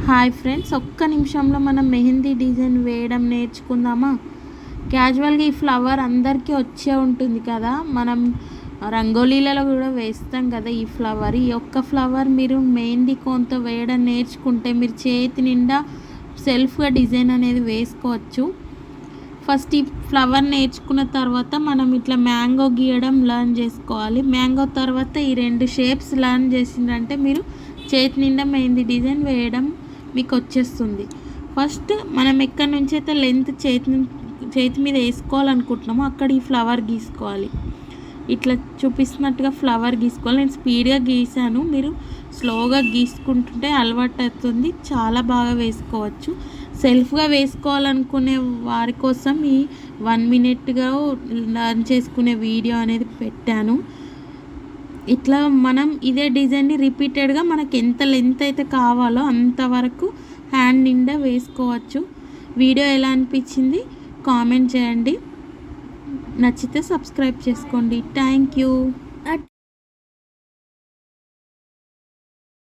Hi friends, ఒక్క నిమిషంలో మనం మెహందీ డిజైన్ వేయడం నేర్చుకుందామా? క్యాజువల్గా ఈ ఫ్లవర్ అందరికీ వచ్చే ఉంటుంది కదా, మనం రంగోలీలలో కూడా వేస్తాం కదా. ఈ ఒక్క ఫ్లవర్ మీరు మెహందీ కోన్తో వేయడం నేర్చుకుంటే మీరు చేతి నిండా సెల్ఫ్గా డిజైన్ అనేది వేసుకోవచ్చు. ఫస్ట్ ఈ ఫ్లవర్ నేర్చుకున్న తర్వాత మనం ఇట్లా మ్యాంగో గీయడం లర్న్ చేసుకోవాలి. మ్యాంగో తర్వాత ఈ రెండు షేప్స్ లర్న్ చేసిందంటే మీరు చేతి నిండా మెహందీ డిజైన్ వేయడం మీకు వచ్చేస్తుంది. ఫస్ట్ మనం ఎక్కడి నుంచి అయితే లెంత్ చేతి మీద వేసుకోవాలనుకుంటున్నామో అక్కడ ఈ ఫ్లవర్ గీసుకోవాలి. ఇట్లా చూపిస్తున్నట్టుగా ఫ్లవర్ గీసుకోవాలి. నేను స్పీడ్గా గీసాను, మీరు స్లోగా గీసుకుంటుంటే అలవాటు అవుతుంది, చాలా బాగా వేసుకోవచ్చు. సెల్ఫ్గా వేసుకోవాలనుకునే వారి కోసం ఈ 1 మినిట్గా లర్న్ చేసుకునే వీడియో అనేది పెట్టాను. ఇట్లా మనం ఇదే డిజైన్ని రిపీటెడ్గా మనకి ఎంత లెంత్ అయితే కావాలో అంతవరకు హ్యాండ్ నిండా వేసుకోవచ్చు. వీడియో ఎలా అనిపించింది కామెంట్ చేయండి, నచ్చితే సబ్స్క్రైబ్ చేసుకోండి. Thank you.